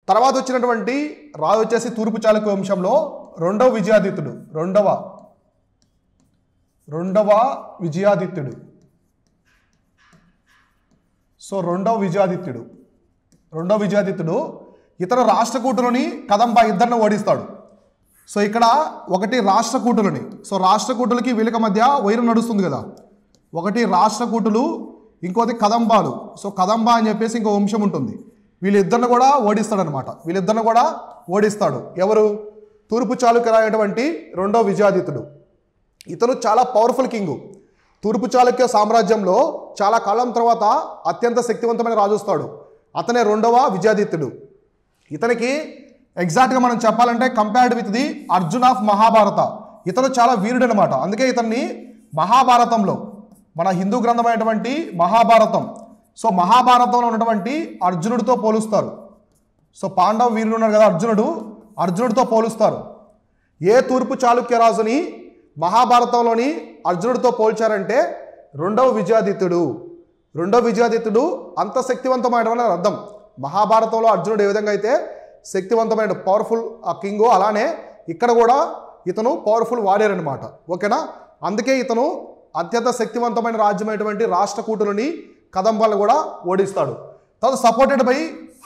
తర్వాత వచ్చినటువంటి రాజు వచ్చేసి తూర్పు చాళుక్య వంశంలో రెండవ విజయాదిత్యుడు. రెండవ విజయాదిత్యుడు. సో రెండవ విజయాదిత్యుడు ఇతర రాష్ట్రకూటులని కదంబ ఇద్దరిని ఓడిస్తాడు. సో ఇక్కడ ఒకటి రాష్ట్రకూటులని, సో రాష్ట్రకూటులకి వీళ్ళకి మధ్య వైరం నడుస్తుంది కదా, ఒకటి రాష్ట్రకూటులు, ఇంకోటి కదంబాలు. సో కదంబ అని చెప్పేసి ఇంకో వంశం ఉంటుంది. వీళ్ళిద్దరిని కూడా ఓడిస్తాడు. ఎవరు? తూర్పు చాళుక్యులైనటువంటి రెండవ విజయాదిత్యుడు. ఇతను చాలా పవర్ఫుల్ కింగు. తూర్పు చాళుక్య సామ్రాజ్యంలో చాలా కాలం తర్వాత అత్యంత శక్తివంతమైన రాజు వస్తాడు. అతనే రెండవ విజయాదిత్యుడు. ఇతనికి ఎగ్జాక్ట్గా మనం చెప్పాలంటే compared with the Arjun of Mahabharata. ఇతను చాలా వీరుడు అనమాట. అందుకే ఇతన్ని మహాభారతంలో, మన హిందూ గ్రంథమైనటువంటి మహాభారతం, సో మహాభారతంలో ఉన్నటువంటి అర్జునుడితో పోలుస్తారు. సో పాండవ వీరుడు ఉన్నాడు కదా అర్జునుడితో పోలుస్తారు. ఏ తూర్పు చాళుక్య రాజుని మహాభారతంలోని అర్జునుడితో పోల్చారంటే రెండవ విజయాదిత్యుడు అంత శక్తివంతమైన అర్థం. మహాభారతంలో అర్జునుడు ఏ విధంగా అయితే శక్తివంతమైన పవర్ఫుల్ కింగు, అలానే ఇక్కడ కూడా ఇతను పవర్ఫుల్ వారియర్ అనమాట. ఓకేనా? అందుకే ఇతను అత్యంత శక్తివంతమైన రాజ్యమైనటువంటి రాష్ట్రకూటులని కదంబాలను కూడా ఓడిస్తాడు. తర్వాత సపోర్టెడ్ బై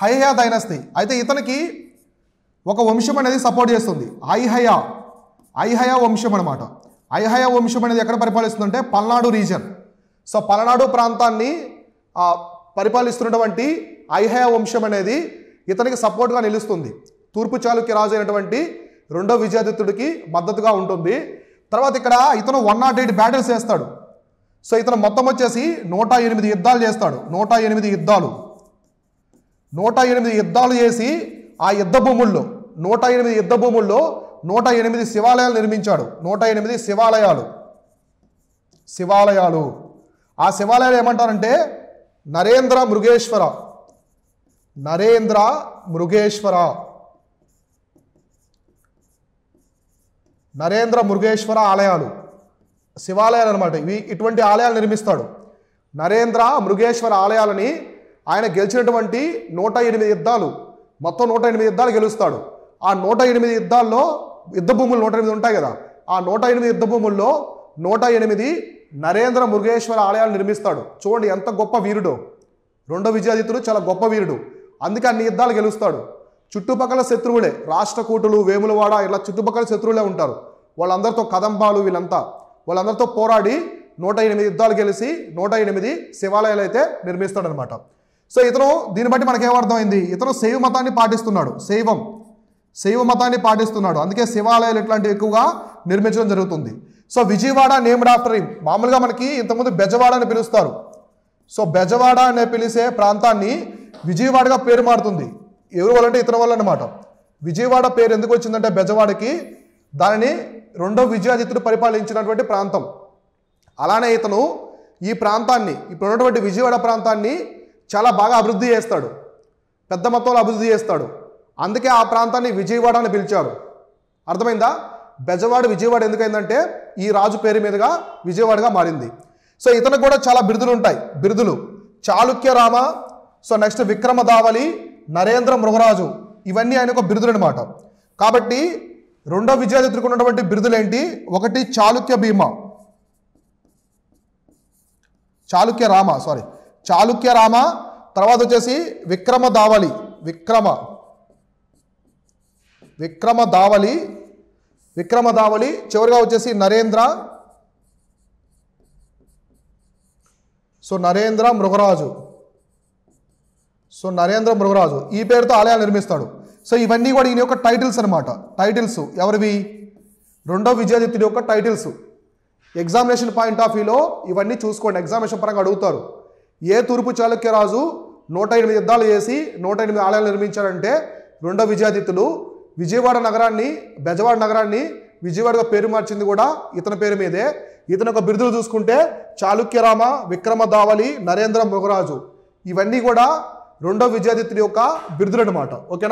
హైహయ డైనస్టీ. అయితే ఇతనికి ఒక వంశం అనేది సపోర్ట్ చేస్తుంది, ఐహయ వంశం అనమాట. ఐహయ వంశం అనేది ఎక్కడ పరిపాలిస్తుందంటే పల్నాడు రీజన్. సో పల్నాడు ప్రాంతాన్ని పరిపాలిస్తున్నటువంటి ఐహయ వంశం అనేది ఇతనికి సపోర్ట్గా నిలుస్తుంది. తూర్పు చాళుక్య రాజు అయినటువంటి రెండో విజయాదిత్యుడికి మద్దతుగా ఉంటుంది. తర్వాత ఇక్కడ ఇతను 108 బ్యాటిల్స్ చేస్తాడు. సో ఇతను మొత్తం వచ్చేసి 108 యుద్ధాలు చేస్తాడు. 108 యుద్ధాలు చేసి ఆ యుద్ధ భూముల్లో 108 శివాలయాలు నిర్మించాడు. 108 శివాలయాలు. ఆ శివాలయాలు ఏమంటారంటే నరేంద్ర మృగేశ్వర ఆలయాలు, శివాలయాలు అనమాట. ఇటువంటి ఆలయాలు నిర్మిస్తాడు. నరేంద్ర మృగేశ్వర ఆలయాలని ఆయన గెలిచినటువంటి 108 యుద్ధాలు, మొత్తం 108 యుద్ధాలు గెలుస్తాడు. ఆ 108 యుద్ధాల్లో యుద్ధ భూములు 108 ఉంటాయి కదా, ఆ 108 యుద్ధ భూముల్లో 108 నరేంద్ర మృగేశ్వర ఆలయాలు నిర్మిస్తాడు. చూడండి ఎంత గొప్ప వీరుడో. రెండో విజయాదిత్యుడు చాలా గొప్ప వీరుడు. అందుకే అన్ని యుద్ధాలు గెలుస్తాడు. చుట్టుపక్కల శత్రువులే, రాష్ట్రకూటులు, వేములవాడ, ఇలా చుట్టుపక్కల శత్రువులే ఉంటారు. వాళ్ళందరితో కదంబాలు, వాళ్ళందరితో పోరాడి 108 యుద్ధాలు గెలిచి 108 శివాలయాలు అయితే నిర్మిస్తాడనమాట. సో ఇతను దీన్ని బట్టి మనకేమర్థమైంది, ఇతను శైవ మతాన్ని పాటిస్తున్నాడు. శైవ మతాన్ని పాటిస్తున్నాడు. అందుకే శివాలయాలు ఇట్లాంటివి ఎక్కువగా నిర్మించడం జరుగుతుంది. So Vijayawada named after him. మామూలుగా మనకి ఇంతకుముందు బెజవాడ అని పిలుస్తారు. సో బెజవాడ అనే పిలిచే ప్రాంతాన్ని విజయవాడగా పేరు మారుతుంది. ఎవరి వల్ల అంటే ఇతని వల్ల అనమాట. విజయవాడ పేరు ఎందుకు వచ్చిందంటే బెజవాడకి, దానిని రెండో విజయాదిత్యుడు పరిపాలించినటువంటి ప్రాంతం. అలానే ఇతను ఈ ప్రాంతాన్ని, ఇప్పుడు ఉన్నటువంటి విజయవాడ ప్రాంతాన్ని చాలా బాగా అభివృద్ధి చేస్తాడు, పెద్ద మొత్తంలో అభివృద్ధి చేస్తాడు. అందుకే ఆ ప్రాంతాన్ని విజయవాడ అని పిలిచారు. అర్థమైందా? విజయవాడ ఎందుకైందంటే ఈ రాజు పేరు మీదుగా విజయవాడగా మారింది. సో ఇతనికి కూడా చాలా బిరుదులు ఉంటాయి. చాళుక్య రామ, సో నెక్స్ట్ విక్రమదావలి, నరేంద్ర మృగరాజు, ఇవన్నీ ఆయన ఒక బిరుదులు అనమాట. కాబట్టి రెండో విజయాదిత్యుడికి ఉన్నటువంటి బిరుదులు ఏంటి? ఒకటి చాళుక్య రామ, తర్వాత వచ్చేసి విక్రమదావలి, చివరిగా వచ్చేసి నరేంద్ర మృగరాజు. ఈ పేరుతో ఆలయాలు నిర్మిస్తాడు. సో ఇవన్నీ కూడా ఈయన యొక్క టైటిల్స్ అనమాట. టైటిల్స్ ఎవరివి? రెండో విజయాదిత్యుడి యొక్క టైటిల్స్. ఎగ్జామినేషన్ పాయింట్ ఆఫ్ వ్యూలో ఇవన్నీ చూసుకోండి, ఎగ్జామినేషన్ పరంగా అడుగుతారు. ఏ తూర్పు చాళుక్య రాజు 108 యుద్ధాలు చేసి 108 ఆలయాలు నిర్మించాడంటే రెండో విజయాదిత్యుడు. బెజవాడ నగరాన్ని విజయవాడగా పేరు మార్చింది కూడా ఇతని పేరు మీదే. ఇతని యొక్క బిరుదులు చూసుకుంటే చాళుక్యరామ, విక్రమదావలి, నరేంద్ర మృగరాజు, ఇవన్నీ కూడా రెండో విజయాదిత్యుడి యొక్క బిరుదులు అనమాట. ఓకేనా?